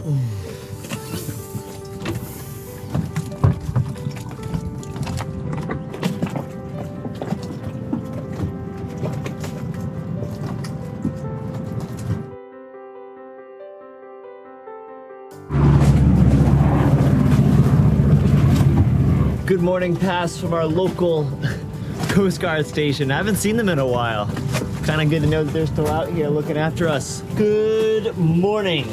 Good morning pass from our local Coast Guard station. I haven't seen them in a while. Kind of good to know that they're still out here looking after us. Good morning.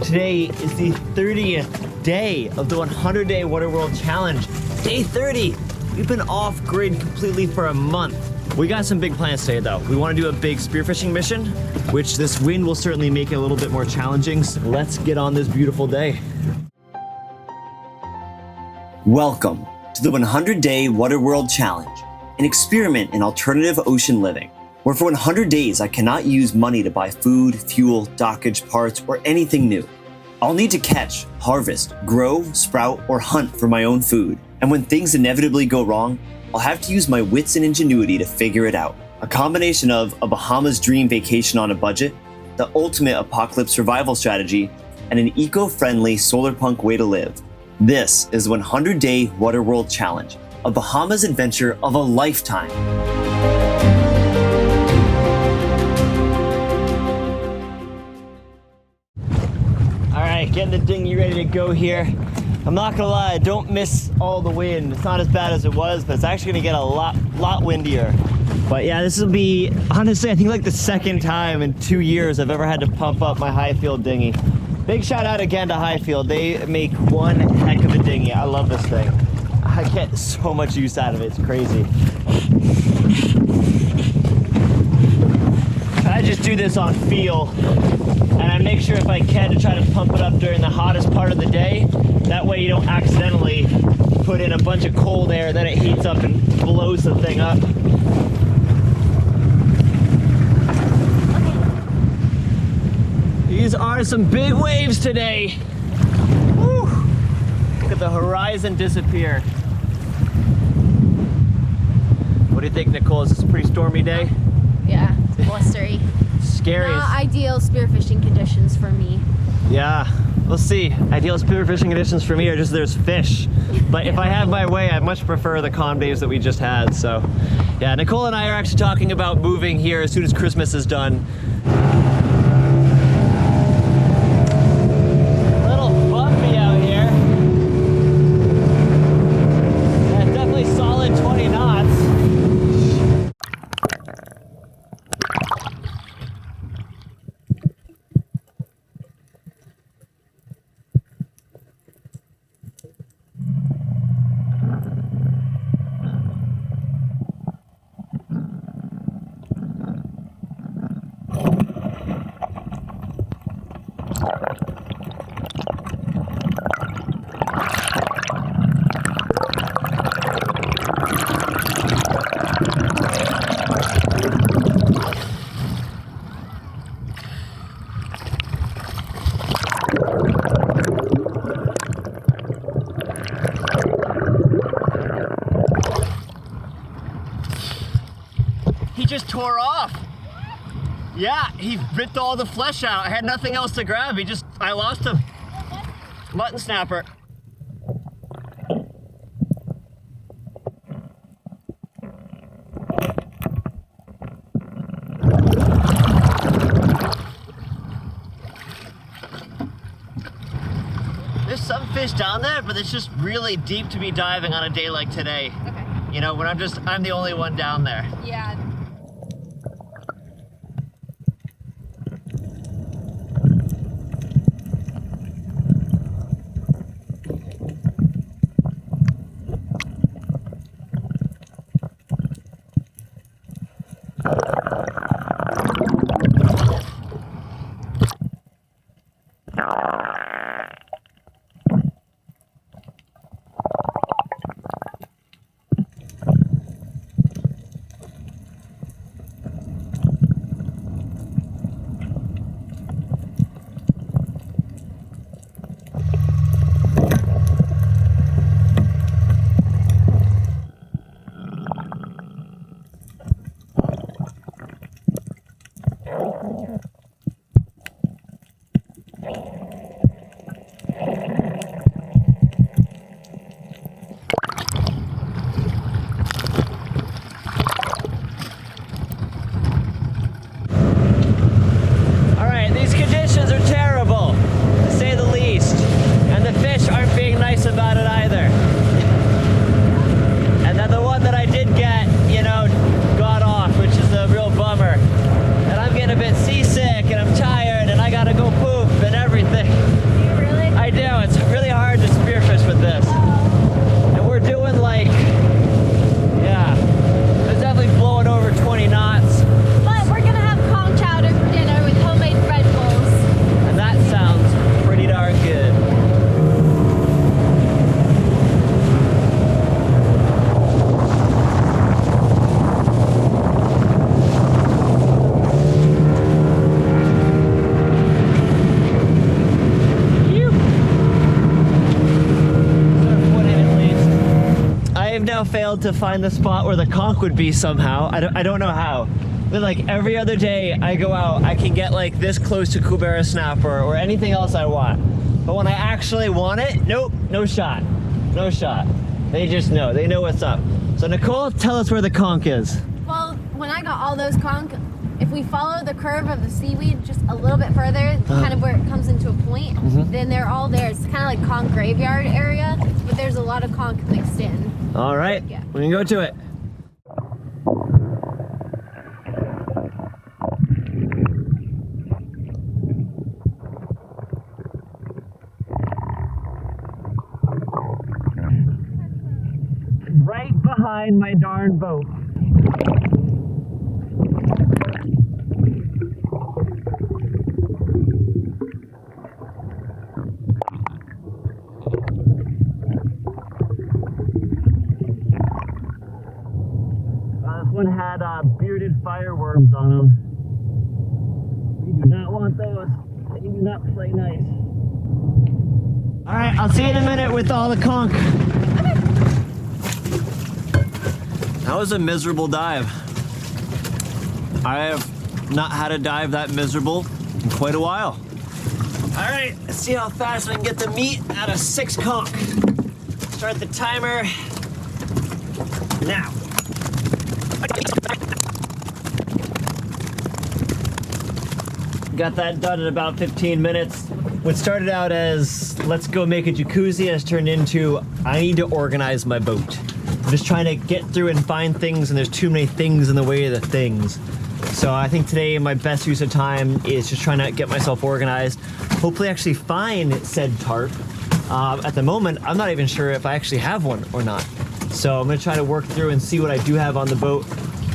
Today is the 30th day of the 100-day Water World Challenge. Day 30. We've been off grid completely for a month. We got some big plans today though. We want to do a big spearfishing mission, which this wind will certainly make it a little bit more challenging. So let's get on this beautiful day. Welcome to the 100-day Water World Challenge, an experiment in alternative ocean living, where for 100 days I cannot use money to buy food, fuel, dockage, parts, or anything new. I'll need to catch, harvest, grow, sprout, or hunt for my own food, and when things inevitably go wrong, I'll have to use my wits and ingenuity to figure it out. A combination of a Bahamas dream vacation on a budget, the ultimate apocalypse survival strategy, and an eco-friendly solar punk way to live. This is the 100-day Water World Challenge, a Bahamas adventure of a lifetime. All right, getting the dinghy ready to go here. I'm not gonna lie, don't miss all the wind. It's not as bad as it was, but it's actually gonna get a lot windier. But yeah, this will be, honestly, I think like the second time in 2 years I've ever had to pump up my Highfield dinghy. Big shout out again to Highfield. They make one heck of a dinghy. I love this thing. I get so much use out of it. It's crazy. I just do this on feel, and I make sure if I can to try to pump it up during the hottest part of the day. That way you don't accidentally put in a bunch of cold air, then it heats up and blows the thing up. These are some big waves today. Woo. Look at the horizon disappear. What do you think, Nicole? Is this a pretty stormy day? Yeah, it's blustery. Scary. Not ideal spearfishing conditions for me. Yeah, we'll see. Ideal spearfishing conditions for me are just there's fish. But if I have my way, I much prefer the calm days that we just had. So yeah, Nicole and I are actually talking about moving here as soon as Christmas is done. Just tore off. Yeah, he ripped all the flesh out. I had nothing else to grab. I lost him. Mutton snapper. There's some fish down there, but it's just really deep to be diving on a day like today. Okay. You know, when I'm the only one down there. Yeah. now failed to find the spot where the conch would be somehow. I don't know how. But like every other day I go out, I can get like this close to Kubera snapper or anything else I want. But when I actually want it, nope, no shot. No shot. They just know. They know what's up. So Nicole, tell us where the conch is. Well, when I got all those conch, if we follow the curve of the seaweed just a little bit further, kind of where it comes into a point, then they're all there. It's kind of like conch graveyard area, but there's a lot of conch mixed in. All right, Yeah. we can go to it. Right behind my darn boat. This one had bearded fireworms on them. We do not want those. They do not play nice. All right, I'll see you in a minute with all the conch. That was a miserable dive. I have not had a dive that miserable in quite a while. All right, let's see how fast I can get the meat out of 6 conch. Start the timer now. Got that done in about 15 minutes. What started out as let's go make a jacuzzi has turned into I need to organize my boat. I'm just trying to get through and find things, and there's too many things in the way of the things. So I think today my best use of time is just trying to get myself organized. Hopefully actually find said tarp. At the moment, I'm not even sure if I actually have one or not. So I'm gonna try to work through and see what I do have on the boat.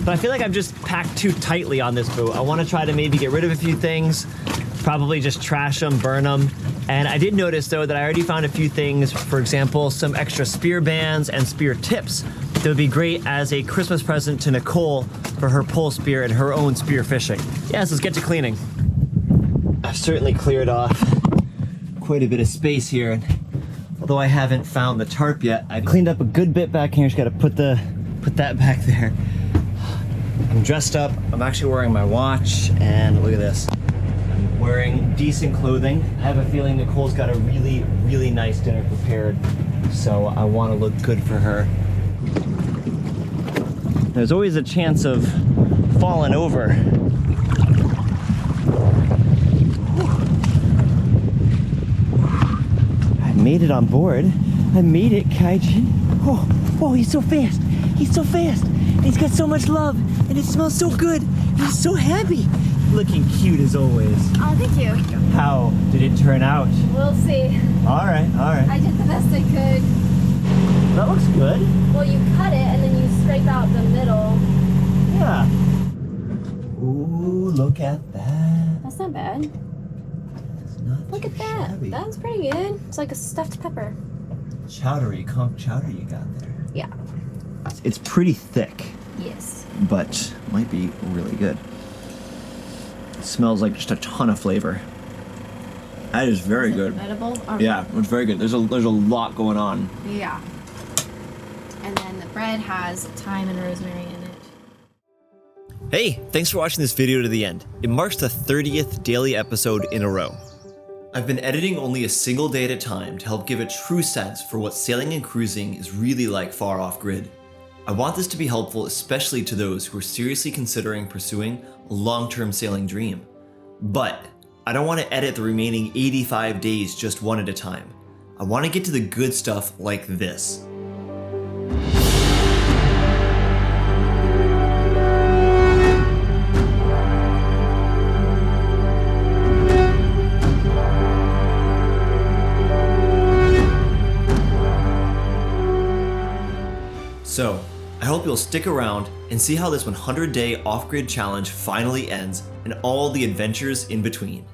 But I feel like I've just packed too tightly on this boat. I wanna try to maybe get rid of a few things, probably just trash them, burn them. And I did notice though that I already found a few things, for example, some extra spear bands and spear tips that would be great as a Christmas present to Nicole for her pole spear and her own spear fishing. Yes, let's get to cleaning. I've certainly cleared off quite a bit of space here. And although I haven't found the tarp yet, I've cleaned up a good bit back here. Just gotta put that back there. I'm dressed up. I'm actually wearing my watch, and look at this. I'm wearing decent clothing. I have a feeling Nicole's got a really, really nice dinner prepared, so I want to look good for her. There's always a chance of falling over. I made it on board. I made it, Kaijin. Oh, he's so fast. He's so fast. And he's got so much love. And it smells so good. He's so happy. Looking cute as always. Oh, thank you. How did it turn out? We'll see. All right. I did the best I could. That looks good. Well, you cut it and then you scrape out the middle. Yeah. Ooh, look at that. That's not bad. That's not Look too at that. shabby. That's pretty good. It's like a stuffed pepper. Chowdery, conch chowder you got there. Yeah. It's pretty thick, Yes. but might be really good. It smells like just a ton of flavor. That is very good. Edible? Okay. Yeah, it's very good. There's a lot going on. Yeah. And then the bread has thyme and rosemary in it. Hey, thanks for watching this video to the end. It marks the 30th daily episode in a row. I've been editing only a single day at a time to help give a true sense for what sailing and cruising is really like far off grid. I want this to be helpful especially to those who are seriously considering pursuing a long-term sailing dream. But I don't want to edit the remaining 85 days just one at a time. I want to get to the good stuff like this. So, I hope you'll stick around and see how this 100-day off-grid challenge finally ends and all the adventures in between.